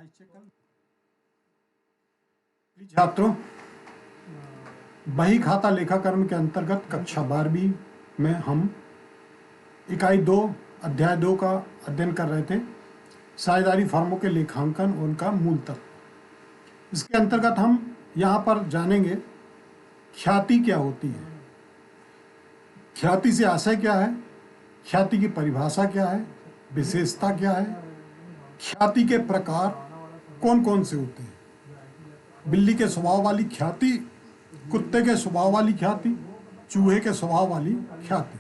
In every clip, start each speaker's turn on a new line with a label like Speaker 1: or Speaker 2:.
Speaker 1: प्रिय छात्रों, बही खाता लेखाकर्म के अंतर्गत कक्षा 12वीं में हम इकाई 2 अध्याय 2 का अध्ययन कर रहे थे। साझेदारी फर्मों के लेखांकन और उनका मूल तत्व। इसके अंतर्गत हम यहाँ पर जानेंगे ख्याति क्या होती है, ख्याति से आशय क्या है, ख्याति की परिभाषा क्या है, विशेषता क्या है, ख्याति के प्रकार कौन कौन से होते हैं, बिल्ली के स्वभाव वाली ख्याति, कुत्ते के स्वभाव वाली ख्याति, चूहे के स्वभाव वाली ख्याति,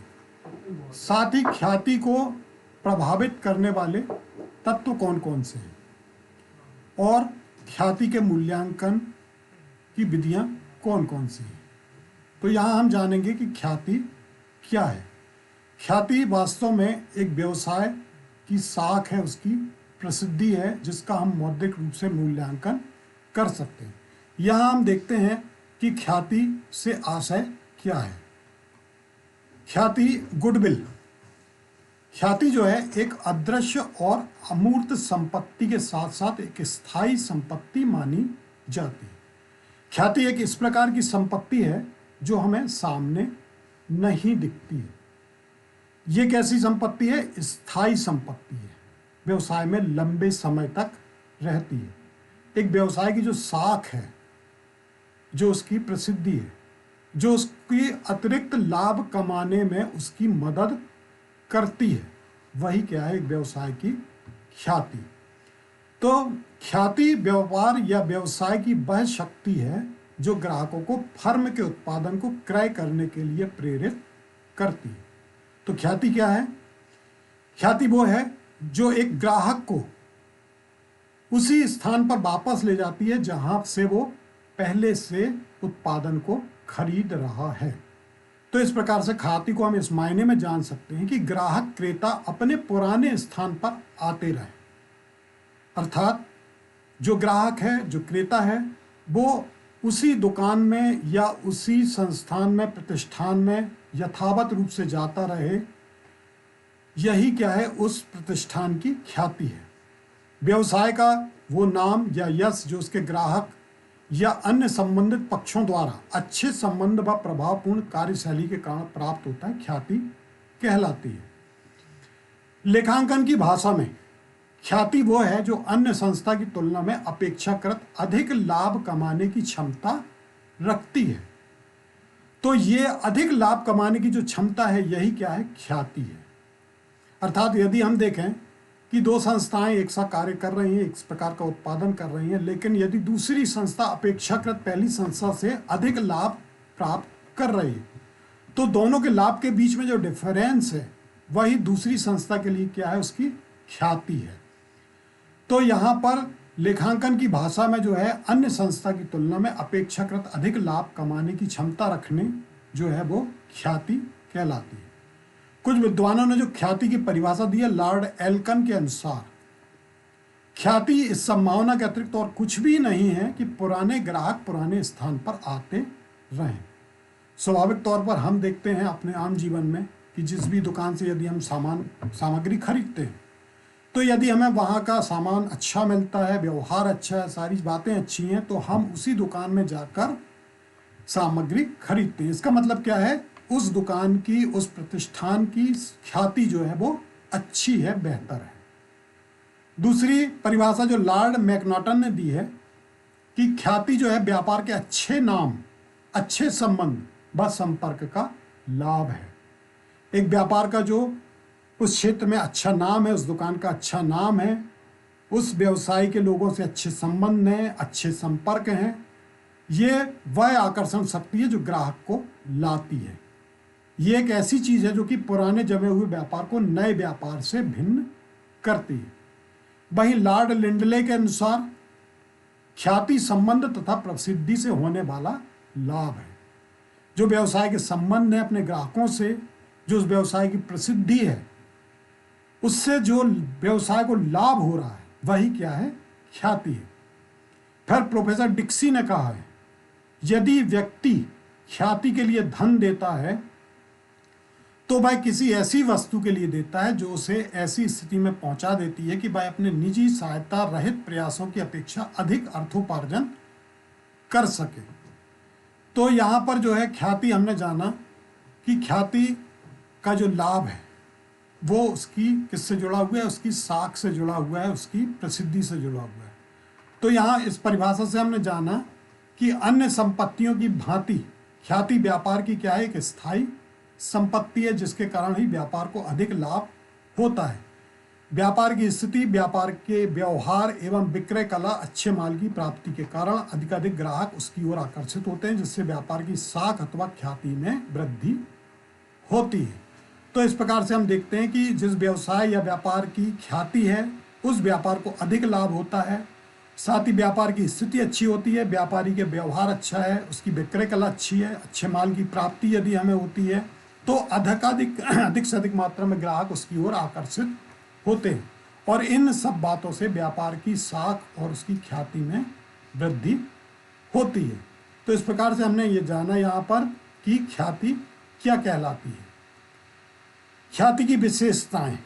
Speaker 1: साथ ही ख्याति को प्रभावित करने वाले तत्व कौन कौन से हैं और ख्याति के मूल्यांकन की विधियां कौन कौन सी हैं। तो यहाँ हम जानेंगे कि ख्याति क्या है। ख्याति वास्तव में एक व्यवसाय की साख है, उसकी प्रसिद्धि है जिसका हम मौद्रिक रूप से मूल्यांकन कर सकते हैं। यहाँ हम देखते हैं कि ख्याति से आशय क्या है। ख्याति गुडविल, ख्याति जो है एक अदृश्य और अमूर्त संपत्ति के साथ साथ एक स्थायी संपत्ति मानी जाती है। ख्याति एक इस प्रकार की संपत्ति है जो हमें सामने नहीं दिखती है। ये कैसी संपत्ति है? स्थायी संपत्ति है, व्यवसाय में लंबे समय तक रहती है। एक व्यवसाय की जो साख है, जो उसकी प्रसिद्धि है, जो उसकी अतिरिक्त लाभ कमाने में उसकी मदद करती है, वही क्या है? एक व्यवसाय की ख्याति। तो ख्याति व्यापार या व्यवसाय की वह शक्ति है जो ग्राहकों को फर्म के उत्पादन को क्रय करने के लिए प्रेरित करती है। तो ख्याति क्या है? ख्याति वो है जो एक ग्राहक को उसी स्थान पर वापस ले जाती है जहां से वो पहले से उत्पादन को खरीद रहा है। तो इस प्रकार से ख्याति को हम इस मायने में जान सकते हैं कि ग्राहक क्रेता अपने पुराने स्थान पर आते रहे, अर्थात जो ग्राहक है, जो क्रेता है, वो उसी दुकान में या उसी संस्थान में, प्रतिष्ठान में यथावत रूप से जाता रहे। यही क्या है? उस प्रतिष्ठान की ख्याति है। व्यवसाय का वो नाम या यश जो उसके ग्राहक या अन्य संबंधित पक्षों द्वारा अच्छे संबंध व प्रभावपूर्ण कार्यशैली के कारण प्राप्त होता है, ख्याति कहलाती है। लेखांकन की भाषा में ख्याति वो है जो अन्य संस्था की तुलना में अपेक्षाकृत अधिक लाभ कमाने की क्षमता रखती है। तो ये अधिक लाभ कमाने की जो क्षमता है, यही क्या है? ख्याति है। अर्थात यदि हम देखें कि दो संस्थाएं एक साथ कार्य कर रही हैं, एक प्रकार का उत्पादन कर रही हैं, लेकिन यदि दूसरी संस्था अपेक्षाकृत पहली संस्था से अधिक लाभ प्राप्त कर रही है, तो दोनों के लाभ के बीच में जो डिफरेंस है, वही दूसरी संस्था के लिए क्या है? उसकी ख्याति है। तो यहाँ पर लेखांकन की भाषा में जो है अन्य संस्था की तुलना में अपेक्षाकृत अधिक लाभ कमाने की क्षमता रखने जो है वो ख्याति कहलाती है। कुछ विद्वानों ने जो ख्याति की परिभाषा दी है, लॉर्ड एल्कन के अनुसार ख्याति इस संभावना के अतिरिक्त और कुछ भी नहीं है कि पुराने ग्राहक पुराने स्थान पर आते रहें। स्वाभाविक तौर पर हम देखते हैं अपने आम जीवन में कि जिस भी दुकान से यदि हम सामग्री खरीदते हैं, तो यदि हमें वहाँ का सामान अच्छा मिलता है, व्यवहार अच्छा है, सारी बातें अच्छी हैं, तो हम उसी दुकान में जाकर सामग्री खरीदते हैं। इसका मतलब क्या है? उस दुकान की, उस प्रतिष्ठान की ख्याति जो है वो अच्छी है, बेहतर है। दूसरी परिभाषा जो लॉर्ड मैकनॉटन ने दी है कि ख्याति जो है व्यापार के अच्छे नाम, अच्छे संबंध व संपर्क का लाभ है। एक व्यापार का जो उस क्षेत्र में अच्छा नाम है, उस दुकान का अच्छा नाम है, उस व्यवसाय के लोगों से अच्छे संबंध हैं, अच्छे संपर्क हैं, ये वह आकर्षण शक्ति है जो ग्राहक को लाती है। ये एक ऐसी चीज़ है जो कि पुराने जमे हुए व्यापार को नए व्यापार से भिन्न करती है। वहीं लॉर्ड लिंडले के अनुसार ख्याति संबंध तथा प्रसिद्धि से होने वाला लाभ है। जो व्यवसाय के संबंध है अपने ग्राहकों से, जो उस व्यवसाय की प्रसिद्धि है, उससे जो व्यवसाय को लाभ हो रहा है, वही क्या है? ख्याति है। फिर प्रोफेसर डिक्सी ने कहा है, यदि व्यक्ति ख्याति के लिए धन देता है तो भाई किसी ऐसी वस्तु के लिए देता है जो उसे ऐसी स्थिति में पहुंचा देती है कि भाई अपने निजी सहायता रहित प्रयासों की अपेक्षा अधिक अर्थोपार्जन कर सके। तो यहाँ पर जो है ख्याति हमने जाना कि ख्याति का जो लाभ है वो उसकी किससे जुड़ा हुआ है, उसकी साख से जुड़ा हुआ है, उसकी प्रसिद्धि से जुड़ा हुआ है। तो यहाँ इस परिभाषा से हमने जाना कि अन्य संपत्तियों की भांति ख्याति व्यापार की क्या है, एक स्थायी संपत्ति है जिसके कारण ही व्यापार को अधिक लाभ होता है। व्यापार की स्थिति, व्यापार के व्यवहार एवं विक्रय कला, अच्छे माल की प्राप्ति के कारण अधिकाधिक ग्राहक उसकी ओर आकर्षित होते हैं, जिससे व्यापार की साख अथवा ख्याति में वृद्धि होती है। तो इस प्रकार से हम देखते हैं कि जिस व्यवसाय या व्यापार की ख्याति है उस व्यापार को अधिक लाभ होता है, साथ ही व्यापार की स्थिति अच्छी होती है, व्यापारी के व्यवहार अच्छा है, उसकी विक्रय कला अच्छी है, अच्छे माल की प्राप्ति यदि हमें होती है तो अधिक से अधिक मात्रा में ग्राहक उसकी ओर आकर्षित होते हैं, और इन सब बातों से व्यापार की साख और उसकी ख्याति में वृद्धि होती है। तो इस प्रकार से हमने ये जाना यहाँ पर कि ख्याति क्या कहलाती है। ख्याति की विशेषताएं,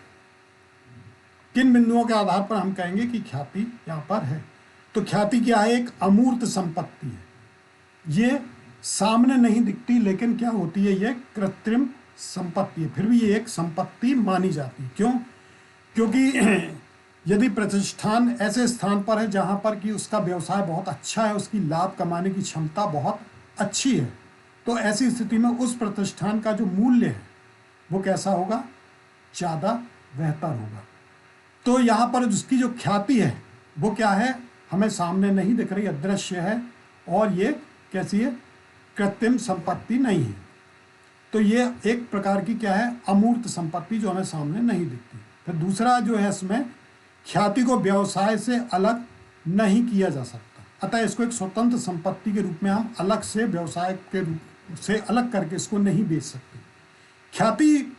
Speaker 1: किन बिंदुओं के आधार पर हम कहेंगे कि ख्याति यहाँ पर है। तो ख्याति क्या है, एक अमूर्त संपत्ति है। ये सामने नहीं दिखती लेकिन क्या होती है, ये कृत्रिम संपत्ति है, फिर भी ये एक संपत्ति मानी जाती है। क्यों? क्योंकि यदि प्रतिष्ठान ऐसे स्थान पर है जहाँ पर कि उसका व्यवसाय बहुत अच्छा है, उसकी लाभ कमाने की क्षमता बहुत अच्छी है, तो ऐसी स्थिति में उस प्रतिष्ठान का जो मूल्य है वो कैसा होगा, ज़्यादा बेहतर होगा। तो यहाँ पर उसकी जो ख्याति है वो क्या है, हमें सामने नहीं दिख रही, अदृश्य है, और ये कैसी है, कृत्रिम संपत्ति नहीं है। तो ये एक प्रकार की क्या है, अमूर्त संपत्ति जो हमें सामने नहीं दिखती। फिर दूसरा जो है, इसमें ख्याति को व्यवसाय से अलग नहीं किया जा सकता, अतः इसको एक स्वतंत्र संपत्ति के रूप में हम अलग से व्यवसाय के रूप से अलग करके इसको नहीं बेच सकते। ख्याति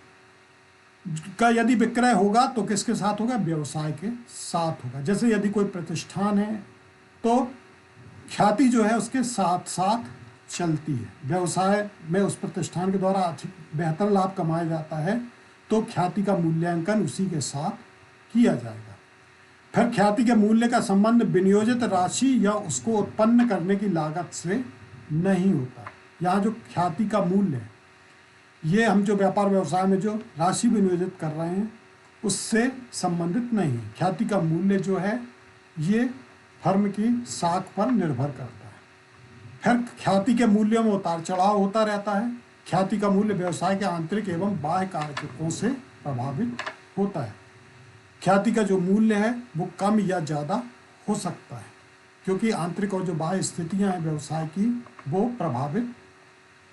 Speaker 1: का यदि विक्रय होगा तो किसके साथ होगा, व्यवसाय के साथ होगा। जैसे यदि कोई प्रतिष्ठान है तो ख्याति जो है उसके साथ साथ चलती है, व्यवसाय में उस प्रतिष्ठान के द्वारा अधिक बेहतर लाभ कमाया जाता है तो ख्याति का मूल्यांकन उसी के साथ किया जाएगा। फिर ख्याति के मूल्य का संबंध विनियोजित राशि या उसको उत्पन्न करने की लागत से नहीं होता। यहाँ जो ख्याति का मूल्य है, ये हम जो व्यापार व्यवसाय में जो राशि विनियोजित कर रहे हैं उससे संबंधित नहीं है। ख्याति का मूल्य जो है ये फर्म की साख पर निर्भर करता है। फिर ख्याति के मूल्यों में उतार चढ़ाव होता रहता है। ख्याति का मूल्य व्यवसाय के आंतरिक एवं बाह्य कारकों से प्रभावित होता है। ख्याति का जो मूल्य है वो कम या ज़्यादा हो सकता है, क्योंकि आंतरिक और जो बाह्य स्थितियां हैं व्यवसाय की वो प्रभावित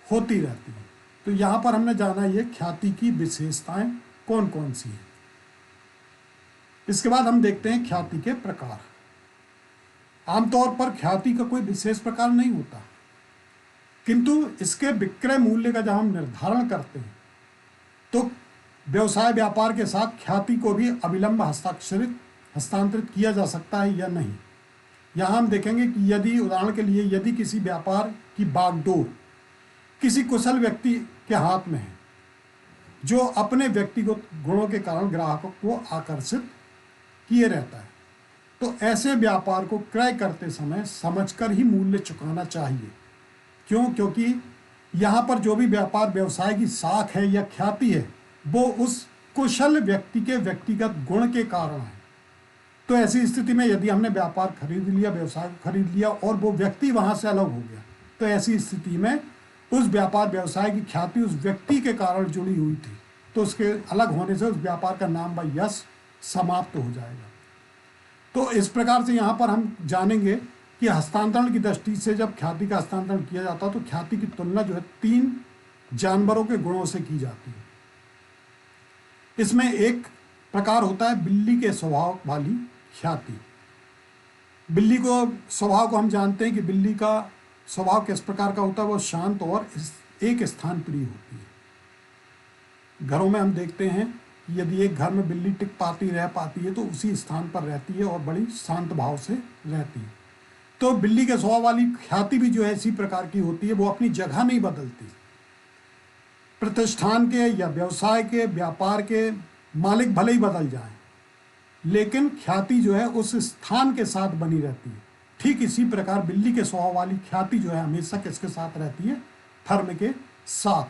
Speaker 1: होती रहती हैं। तो यहाँ पर हमने जाना ये ख्याति की विशेषताएं कौन कौन सी हैं। इसके बाद हम देखते हैं ख्याति के प्रकार। आमतौर पर ख्याति का कोई विशेष प्रकार नहीं होता, किंतु इसके विक्रय मूल्य का जब हम निर्धारण करते हैं तो व्यवसाय व्यापार के साथ ख्याति को भी अविलंब हस्तांतरित किया जा सकता है या नहीं। यहाँ हम देखेंगे कि यदि उदाहरण के लिए यदि किसी व्यापार की बागडोर किसी कुशल व्यक्ति के हाथ में है जो अपने व्यक्तिगत गुणों के कारण ग्राहकों को आकर्षित किए रहता है, तो ऐसे व्यापार को क्रय करते समय समझकर ही मूल्य चुकाना चाहिए। क्यों? क्योंकि यहाँ पर जो भी व्यापार व्यवसाय की साख है या ख्याति है वो उस कुशल व्यक्ति के व्यक्तिगत गुण के कारण है। तो ऐसी स्थिति में यदि हमने व्यापार खरीद लिया, व्यवसाय खरीद लिया और वो व्यक्ति वहाँ से अलग हो गया, तो ऐसी स्थिति में उस व्यापार व्यवसाय की ख्याति उस व्यक्ति के कारण जुड़ी हुई थी, तो उसके अलग होने से उस व्यापार का नाम व यश समाप्त हो जाएगा। तो इस प्रकार से यहाँ पर हम जानेंगे कि हस्तांतरण की दृष्टि से जब ख्याति का हस्तांतरण किया जाता है तो ख्याति की तुलना जो है 3 जानवरों के गुणों से की जाती है। इसमें एक प्रकार होता है बिल्ली के स्वभाव वाली ख्याति। बिल्ली को स्वभाव को हम जानते हैं कि बिल्ली का स्वभाव किस प्रकार का होता है, वो शांत और एक स्थान प्रिय होती है। घरों में हम देखते हैं कि यदि एक घर में बिल्ली टिक पाती रह पाती है तो उसी स्थान पर रहती है और बड़ी शांत भाव से रहती है। तो बिल्ली के स्वभाव वाली ख्याति भी जो है इसी प्रकार की होती है, वो अपनी जगह नहीं बदलती। प्रतिष्ठान के या व्यवसाय के, व्यापार के मालिक भले ही बदल जाए, लेकिन ख्याति जो है उस स्थान के साथ बनी रहती है। ठीक इसी प्रकार बिल्ली के स्वभाव वाली ख्याति जो है हमेशा किसके साथ रहती है? फर्म के साथ,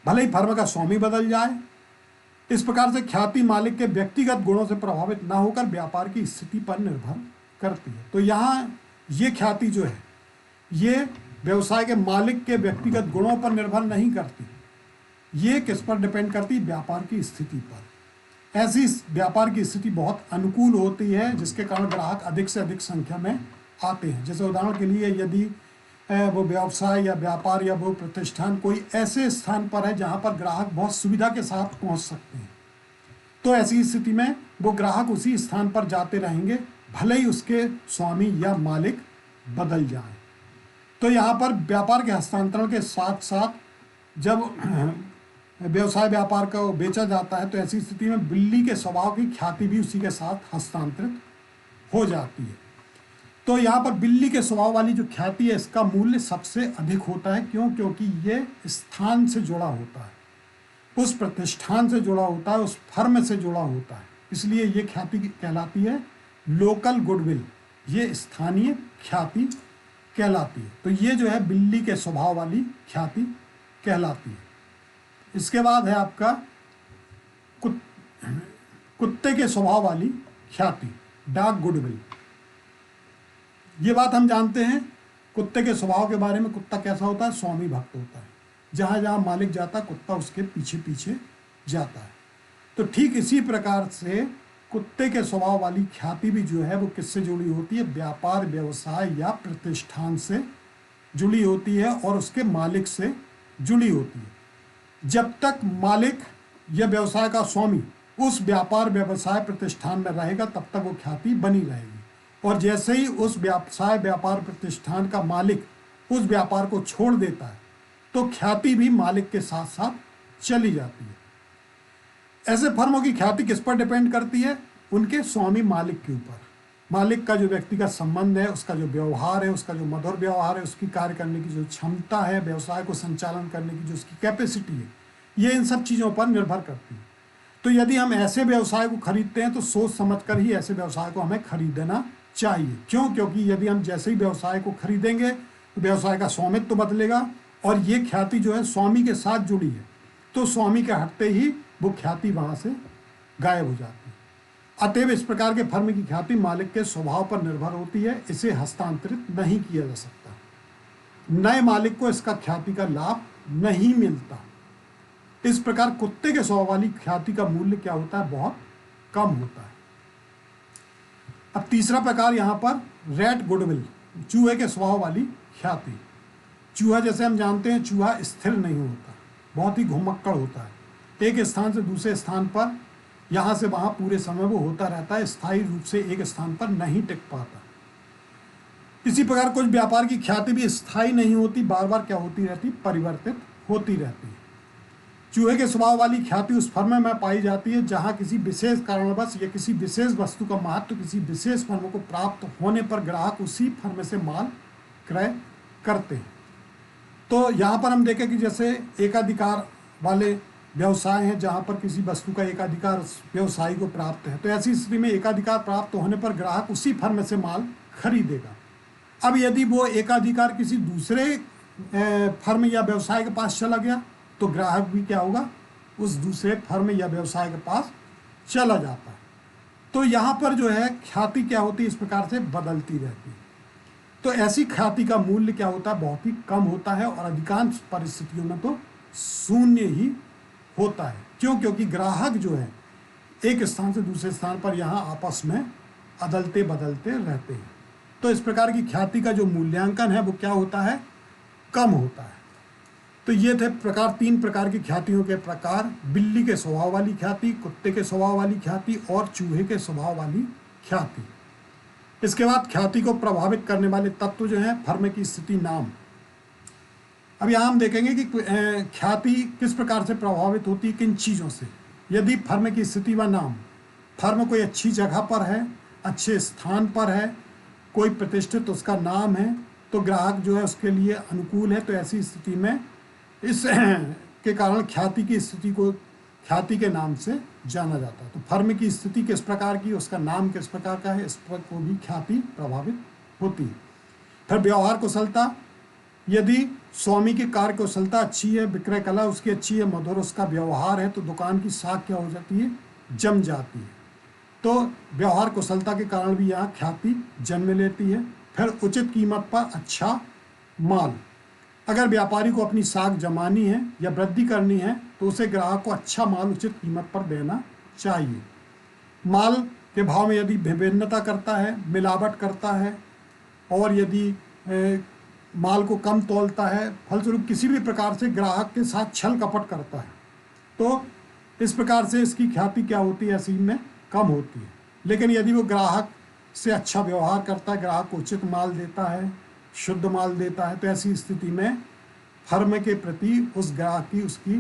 Speaker 1: भले ही फर्म का स्वामी बदल जाए। इस प्रकार से ख्याति मालिक के व्यक्तिगत गुणों से प्रभावित न होकर व्यापार की स्थिति पर निर्भर करती है। तो यहाँ ये ख्याति जो है ये व्यवसाय के मालिक के व्यक्तिगत गुणों पर निर्भर नहीं करती, ये किस पर डिपेंड करती? व्यापार की स्थिति पर। ऐसी व्यापार की स्थिति बहुत अनुकूल होती है जिसके कारण ग्राहक अधिक से अधिक संख्या में आते हैं। जैसे उदाहरण के लिए यदि वो व्यवसाय या व्यापार या वो प्रतिष्ठान कोई ऐसे स्थान पर है जहाँ पर ग्राहक बहुत सुविधा के साथ पहुँच सकते हैं, तो ऐसी स्थिति में वो ग्राहक उसी स्थान पर जाते रहेंगे, भले ही उसके स्वामी या मालिक बदल जाएं। तो यहाँ पर व्यापार के हस्तांतरण के साथ साथ जब व्यवसाय व्यापार को बेचा जाता है तो ऐसी स्थिति में बिल्ली के स्वभाव की ख्याति भी उसी के साथ हस्तांतरित हो जाती है। तो यहाँ पर बिल्ली के स्वभाव वाली जो ख्याति है इसका मूल्य सबसे अधिक होता है। क्यों? क्योंकि ये स्थान से जुड़ा होता है, उस प्रतिष्ठान से जुड़ा होता है, उस फर्म से जुड़ा होता है, इसलिए ये ख्याति कहलाती है लोकल गुडविल, ये स्थानीय ख्याति कहलाती है। तो ये जो है बिल्ली के स्वभाव वाली ख्याति कहलाती है। इसके बाद है आपका कुत्ते के स्वभाव वाली ख्याति, डॉग गुडविल। ये बात हम जानते हैं कुत्ते के स्वभाव के बारे में। कुत्ता कैसा होता है? स्वामी भक्त होता है, जहाँ जहाँ मालिक जाता है कुत्ता उसके पीछे पीछे जाता है। तो ठीक इसी प्रकार से कुत्ते के स्वभाव वाली ख्याति भी जो है वो किससे जुड़ी होती है? व्यापार, व्यवसाय या प्रतिष्ठान से जुड़ी होती है और उसके मालिक से जुड़ी होती है। जब तक मालिक या व्यवसाय का स्वामी उस व्यापार, व्यवसाय, प्रतिष्ठान में रहेगा तब तक वो ख्याति बनी रहेगी, और जैसे ही उस व्यवसाय, व्यापार, प्रतिष्ठान का मालिक उस व्यापार को छोड़ देता है तो ख्याति भी मालिक के साथ साथ चली जाती है। ऐसे फर्मों की ख्याति किस पर डिपेंड करती है? उनके स्वामी मालिक के ऊपर। मालिक का जो व्यक्तिगत संबंध है, उसका जो व्यवहार है, उसका जो मधुर व्यवहार है, उसकी कार्य करने की जो क्षमता है, व्यवसाय को संचालन करने की जो उसकी कैपेसिटी है, ये इन सब चीज़ों पर निर्भर करती है। तो यदि हम ऐसे व्यवसाय को खरीदते हैं तो सोच समझकर ही ऐसे व्यवसाय को हमें खरीदना चाहिए। क्यों? क्योंकि यदि हम जैसे ही व्यवसाय को खरीदेंगे तो व्यवसाय का स्वामित्व तो बदलेगा, और ये ख्याति जो है स्वामी के साथ जुड़ी है, तो स्वामी के हटते ही वो ख्याति वहाँ से गायब हो जाती है। अतएव इस प्रकार के फर्म की ख्याति मालिक के स्वभाव पर निर्भर होती है, इसे हस्तांतरित नहीं किया जा सकता। नए मालिक को इसका ख्याति का लाभ नहीं मिलता। इस प्रकार कुत्ते के स्वभाव वाली ख्याति का मूल्य क्या होता है? बहुत कम होता है। अब तीसरा प्रकार यहाँ पर रैट गुडविल, चूहे के स्वभाव वाली ख्याति। चूहा, जैसे हम जानते हैं, चूहा स्थिर नहीं होता, बहुत ही घुमक्कड़ होता है, एक स्थान से दूसरे स्थान पर, यहाँ से वहाँ पूरे समय वो होता रहता है, स्थायी रूप से एक स्थान पर नहीं टिक पाता। इसी प्रकार कुछ व्यापार की ख्याति भी स्थायी नहीं होती, बार बार क्या होती रहती? परिवर्तित होती रहती है। चूहे के स्वभाव वाली ख्याति उस फर्म में पाई जाती है जहाँ किसी विशेष कारणवश या किसी विशेष वस्तु का महत्व किसी विशेष फर्म को प्राप्त होने पर ग्राहक उसी फर्म से माल क्रय करते हैं। तो यहाँ पर हम देखें कि जैसे एकाधिकार वाले व्यवसाय हैं जहाँ पर किसी वस्तु का एकाधिकार व्यवसायी को प्राप्त है, तो ऐसी स्थिति में एकाधिकार प्राप्त होने पर ग्राहक उसी फर्म से माल खरीदेगा। अब यदि वो एकाधिकार किसी दूसरे फर्म या व्यवसाय के पास चला गया तो ग्राहक भी क्या होगा? उस दूसरे फर्म या व्यवसाय के पास चला जाता है। तो यहाँ पर जो है ख्याति क्या होती है? इस प्रकार से बदलती रहती है। तो ऐसी ख्याति का मूल्य क्या होता है? बहुत ही कम होता है, और अधिकांश परिस्थितियों में तो शून्य ही होता है। क्यों? क्योंकि ग्राहक जो है एक स्थान से दूसरे स्थान पर यहाँ आपस में अदलते बदलते रहते हैं। तो इस प्रकार की ख्याति का जो मूल्यांकन है वो क्या होता है? कम होता है। तो ये थे तीन प्रकार की ख्यातियों के प्रकार: बिल्ली के स्वभाव वाली ख्याति, कुत्ते के स्वभाव वाली ख्याति और चूहे के स्वभाव वाली ख्याति। इसके बाद ख्याति को प्रभावित करने वाले तत्व जो हैं, फर्म की स्थिति, नाम। अब यहाँ हम देखेंगे कि ख्याति किस प्रकार से प्रभावित होती है, किन चीज़ों से। यदि फर्म की स्थिति व नाम, फर्म कोई अच्छी जगह पर है, अच्छे स्थान पर है, कोई प्रतिष्ठित उसका नाम है, तो ग्राहक जो है उसके लिए अनुकूल है, तो ऐसी स्थिति में इस के कारण ख्याति की स्थिति को ख्याति के नाम से जाना जाता है। तो फर्म की स्थिति किस प्रकार की, उसका नाम किस प्रकार का है, इस पर को भी ख्याति प्रभावित होती है। फिर व्यवहार कुशलता, यदि स्वामी की कार्य कुशलता अच्छी है, विक्रय कला उसकी अच्छी है, मधुर उसका व्यवहार है, तो दुकान की साख क्या हो जाती है, जम जाती है। तो व्यवहार कुशलता के कारण भी यहाँ ख्याति जन्म लेती है। फिर उचित कीमत पर अच्छा माल, अगर व्यापारी को अपनी साख जमानी है या वृद्धि करनी है तो उसे ग्राहक को अच्छा माल उचित कीमत पर देना चाहिए। माल के भाव में यदि विभिन्नता करता है, मिलावट करता है, और यदि माल को कम तौलता है, फलस्वरूप किसी भी प्रकार से ग्राहक के साथ छल कपट करता है, तो इस प्रकार से इसकी ख्याति क्या होती है, ऐसी में कम होती है। लेकिन यदि वो ग्राहक से अच्छा व्यवहार करता है, ग्राहक को उचित माल देता है, शुद्ध माल देता है, तो ऐसी स्थिति में फर्म के प्रति उस ग्राहक की उसकी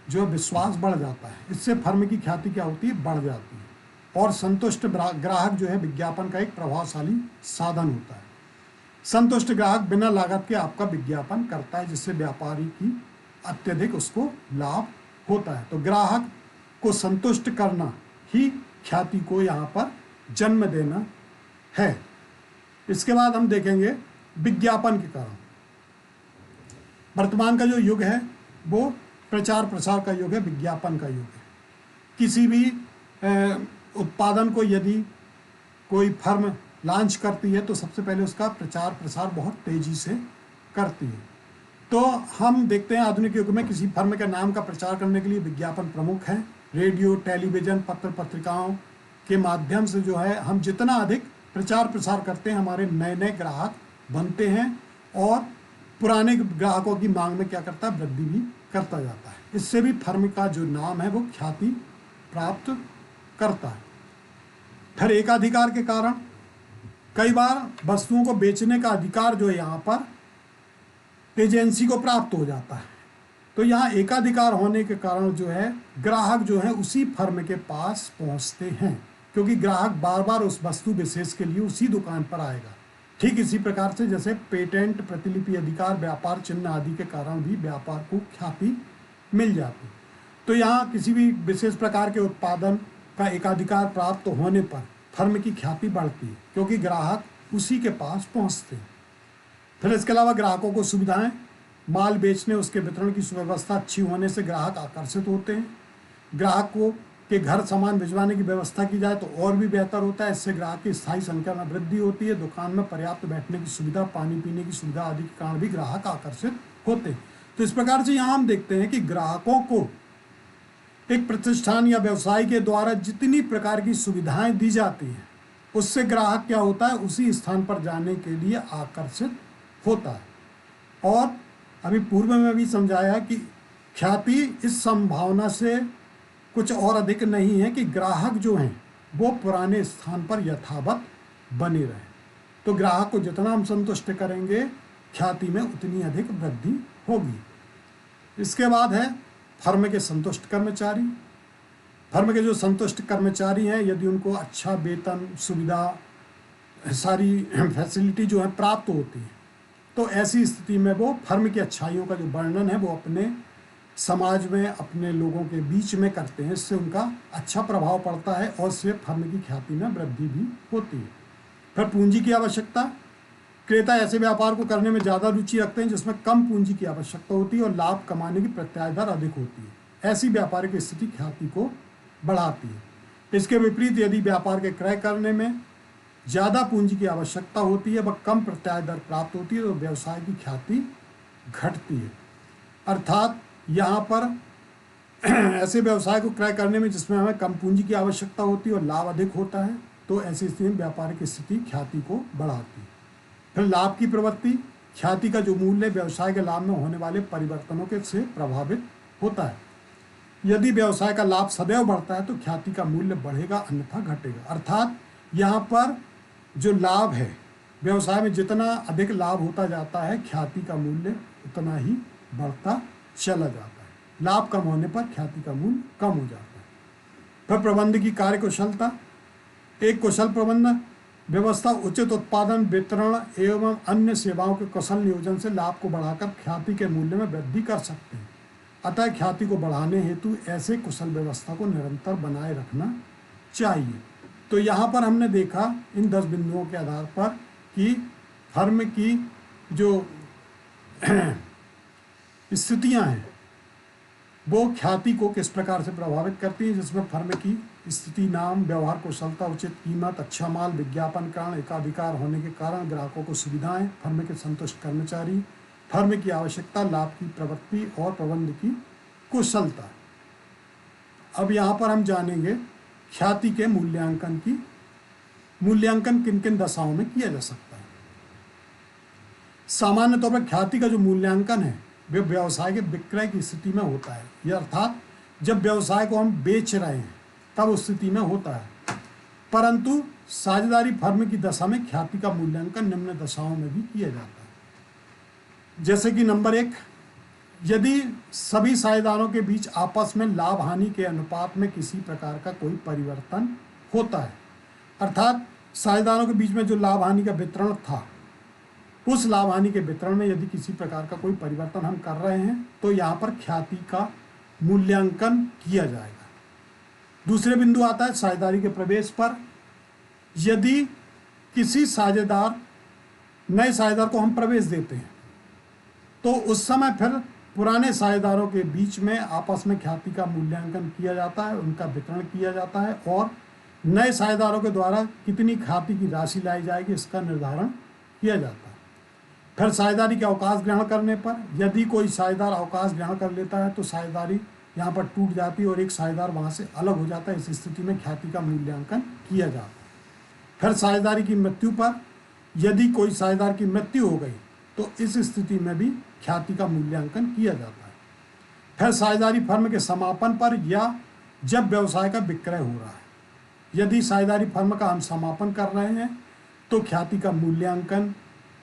Speaker 1: जो विश्वास बढ़ जाता है। इससे फर्म की ख्याति क्या होती है, बढ़ जाती है। और संतुष्ट ग्राहक जो है विज्ञापन का एक प्रभावशाली साधन होता है। संतुष्ट ग्राहक बिना लागत के आपका विज्ञापन करता है, जिससे व्यापारी की अत्यधिक उसको लाभ होता है। तो ग्राहक को संतुष्ट करना ही ख्याति को यहाँ पर जन्म देना है। इसके बाद हम देखेंगे विज्ञापन के कारण। वर्तमान का जो युग है वो प्रचार प्रसार का युग है, विज्ञापन का युग है। किसी भी उत्पादन को यदि कोई फर्म लॉन्च करती है तो सबसे पहले उसका प्रचार प्रसार बहुत तेजी से करती है। तो हम देखते हैं आधुनिक युग में किसी फर्म के नाम का प्रचार करने के लिए विज्ञापन प्रमुख है। रेडियो, टेलीविज़न, पत्र पत्रिकाओं के माध्यम से जो है हम जितना अधिक प्रचार प्रसार करते हैं, हमारे नए नए ग्राहक बनते हैं और पुराने ग्राहकों की मांग में क्या करता है, वृद्धि भी करता जाता है। इससे भी फर्म का जो नाम है वो ख्याति प्राप्त करता है। फिर एकाधिकार के कारण कई बार वस्तुओं को बेचने का अधिकार जो है यहाँ पर एजेंसी को प्राप्त हो जाता है। तो यहाँ एकाधिकार होने के कारण जो है ग्राहक जो है उसी फर्म के पास पहुँचते हैं, क्योंकि ग्राहक बार बार उस वस्तु विशेष के लिए उसी दुकान पर आएगा। ठीक इसी प्रकार से जैसे पेटेंट, प्रतिलिपि अधिकार, व्यापार चिन्ह आदि के कारण भी व्यापार को ख्याति मिल जाती है। तो यहाँ किसी भी विशेष प्रकार के उत्पादन का एकाधिकार प्राप्त होने पर फर्म की ख्याति बढ़ती है, क्योंकि ग्राहक उसी के पास पहुँचते हैं। फिर इसके अलावा ग्राहकों को सुविधाएं, माल बेचने, उसके वितरण की सुव्यवस्था अच्छी होने से ग्राहक आकर्षित होते हैं। ग्राहक को के घर सामान भिजवाने की व्यवस्था की जाए तो और भी बेहतर होता है। इससे ग्राहक की स्थायी संख्या में वृद्धि होती है। दुकान में पर्याप्त बैठने की सुविधा, पानी पीने की सुविधा आदि के कारण भी ग्राहक आकर्षित होते हैं। तो इस प्रकार से यहाँ हम देखते हैं कि ग्राहकों को एक प्रतिष्ठान या व्यवसाय के द्वारा जितनी प्रकार की सुविधाएं दी जाती हैं, उससे ग्राहक क्या होता है, उसी स्थान पर जाने के लिए आकर्षित होता है। और अभी पूर्व में भी समझाया कि ख्याति इस संभावना से कुछ और अधिक नहीं है कि ग्राहक जो हैं वो पुराने स्थान पर यथावत बने रहें। तो ग्राहक को जितना हम संतुष्ट करेंगे, ख्याति में उतनी अधिक वृद्धि होगी। इसके बाद है फर्म के संतुष्ट कर्मचारी। फर्म के जो संतुष्ट कर्मचारी हैं, यदि उनको अच्छा वेतन, सुविधा, सारी फैसिलिटी जो है प्राप्त होती है, तो ऐसी स्थिति में वो फर्म की अच्छाइयों का जो वर्णन है वो अपने समाज में, अपने लोगों के बीच में करते हैं। इससे उनका अच्छा प्रभाव पड़ता है और इससे फर्म की ख्याति में वृद्धि भी होती है। फिर पूंजी की आवश्यकता। क्रेता ऐसे व्यापार को करने में ज़्यादा रुचि रखते हैं जिसमें कम पूंजी की आवश्यकता होती है और लाभ कमाने की प्रत्याय दर अधिक होती है। ऐसी व्यापारिक स्थिति ख्याति को बढ़ाती है। इसके विपरीत यदि व्यापार के क्रय करने में ज़्यादा पूंजी की आवश्यकता होती है, वह कम प्रत्याय दर प्राप्त होती है, तो व्यवसाय की ख्याति घटती है। अर्थात यहाँ पर ऐसे व्यवसाय को क्रय करने में जिसमें हमें कम पूंजी की आवश्यकता होती है और लाभ अधिक होता है, तो ऐसी स्थिति में व्यापारिक स्थिति ख्याति को बढ़ाती है। फिर लाभ की प्रवृत्ति। ख्याति का जो मूल्य व्यवसाय के लाभ में होने वाले परिवर्तनों के से प्रभावित होता है। यदि व्यवसाय का लाभ सदैव बढ़ता है तो ख्याति का मूल्य बढ़ेगा, अन्यथा घटेगा। अर्थात यहाँ पर जो लाभ है, व्यवसाय में जितना अधिक लाभ होता जाता है, ख्याति का मूल्य उतना ही बढ़ता चला जाता है। लाभ कम होने पर ख्याति का मूल्य कम हो जाता है। फिर प्रबंध की कार्य कुशलता। एक कुशल प्रबंधन व्यवस्था उचित उत्पादन, वितरण एवं अन्य सेवाओं के कुशल नियोजन से लाभ को बढ़ाकर ख्याति के मूल्य में वृद्धि कर सकते हैं। अतः ख्याति को बढ़ाने हेतु ऐसे कुशल व्यवस्था को निरंतर बनाए रखना चाहिए। तो यहाँ पर हमने देखा इन 10 बिंदुओं के आधार पर कि फर्म की जो स्थितियाँ हैं वो ख्याति को किस प्रकार से प्रभावित करती है, जिसमें फर्म की स्थिति, नाम, व्यवहार कुशलता, उचित कीमत, अच्छा माल, विज्ञापन कारण, एकाधिकार होने के कारण, ग्राहकों को सुविधाएं, फर्म के संतुष्ट कर्मचारी, फर्म की आवश्यकता, लाभ की प्रवृत्ति और प्रबंध की कुशलता। अब यहाँ पर हम जानेंगे ख्याति के मूल्यांकन किन किन दशाओं में किया जा सकता है। सामान्य तौर पर ख्याति का जो मूल्यांकन है वे व्यवसाय के विक्रय की स्थिति में होता है, यह अर्थात जब व्यवसाय को हम बेच रहे हैं तब उस स्थिति में होता है। परंतु साझेदारी फर्म की दशा में ख्याति का मूल्यांकन निम्न दशाओं में भी किया जाता है। जैसे कि नंबर 1, यदि सभी साझेदारों के बीच आपस में लाभ हानि के अनुपात में किसी प्रकार का कोई परिवर्तन होता है, अर्थात साझेदारों के बीच में जो लाभ हानि का वितरण था उस लाभ हानि के वितरण में यदि किसी प्रकार का कोई परिवर्तन हम कर रहे हैं तो यहाँ पर ख्याति का मूल्यांकन किया जाएगा। दूसरे बिंदु आता है साझेदारी के प्रवेश पर। यदि किसी नए साझेदार को हम प्रवेश देते हैं तो उस समय फिर पुराने साझेदारों के बीच में आपस में ख्याति का मूल्यांकन किया जाता है, उनका वितरण किया जाता है और नए साझेदारों के द्वारा कितनी ख्याति की राशि लाई जाएगी इसका निर्धारण किया जाता है। फिर साझेदारी के अवकाश ग्रहण करने पर यदि कोई साझेदार अवकाश ग्रहण कर लेता है तो साझेदारी यहाँ पर टूट जाती है और एक साझेदार वहाँ से अलग हो जाता है। इस स्थिति में ख्याति का मूल्यांकन किया जाता है। फिर साझेदारी की मृत्यु पर यदि कोई साझेदार की मृत्यु हो गई तो इस स्थिति में भी ख्याति का मूल्यांकन किया जाता है। फिर साझेदारी फर्म के समापन पर या जब व्यवसाय का विक्रय हो रहा है, यदि साझेदारी फर्म का हम समापन कर रहे हैं तो ख्याति का मूल्यांकन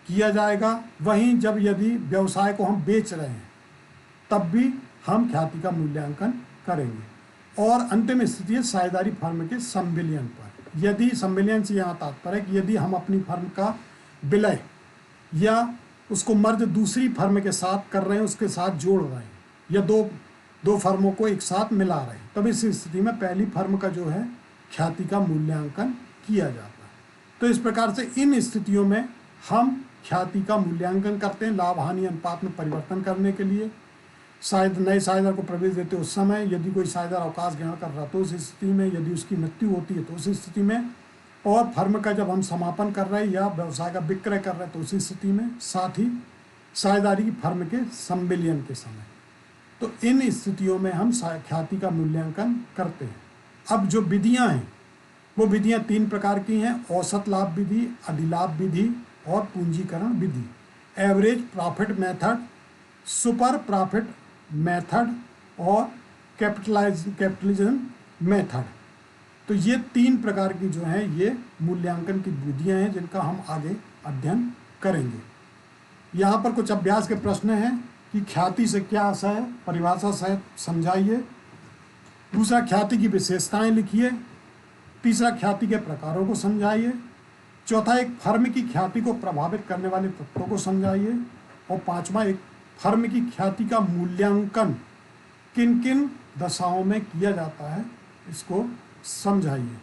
Speaker 1: किया जाएगा। वहीं जब यदि व्यवसाय को हम बेच रहे हैं तब भी हम ख्याति का मूल्यांकन करेंगे। और अंतिम स्थिति है साझेदारी फर्म के संविलियन पर। यदि संविलियन से यहाँ तात्पर्य है कि यदि हम अपनी फर्म का विलय या उसको मर्ज दूसरी फर्म के साथ कर रहे हैं, उसके साथ जोड़ रहे हैं या दो फर्मों को एक साथ मिला रहे हैं, तब इस स्थिति में पहली फर्म का जो है ख्याति का मूल्यांकन किया जाता है। तो इस प्रकार से इन स्थितियों में हम ख्याति का मूल्यांकन करते हैं लाभ हानि अनुपात में परिवर्तन करने के लिए। शायद नए साझेदार को प्रवेश देते उस समय, यदि कोई साझेदार अवकाश ग्रहण कर रहा तो उस स्थिति में, यदि उसकी मृत्यु होती है तो उस स्थिति में, और फर्म का जब हम समापन कर रहे हैं या व्यवसाय का विक्रय कर रहे हैं तो उसी स्थिति में, साथ ही साझेदारी की फर्म के संविलियन के समय। तो इन स्थितियों में हम ख्याति का मूल्यांकन करते हैं। अब जो विधियाँ हैं वो विधियाँ 3 प्रकार की हैं: औसत लाभ विधि, अधिलाभ विधि और पूंजीकरण विधि। Average profit method, super profit method और कैपिटलिज्म मेथड। तो ये 3 प्रकार की जो हैं ये मूल्यांकन की विधियां हैं जिनका हम आगे अध्ययन करेंगे। यहाँ पर कुछ अभ्यास के प्रश्न हैं कि ख्याति से क्या आशा है, परिभाषा सहित समझाइए। दूसरा, ख्याति की विशेषताएं लिखिए। तीसरा, ख्याति के प्रकारों को समझाइए। चौथा, एक फर्म की ख्याति को प्रभावित करने वाले तत्वों को समझाइए। और पांचवा, एक फर्म की ख्याति का मूल्यांकन किन किन दशाओं में किया जाता है इसको समझाइए।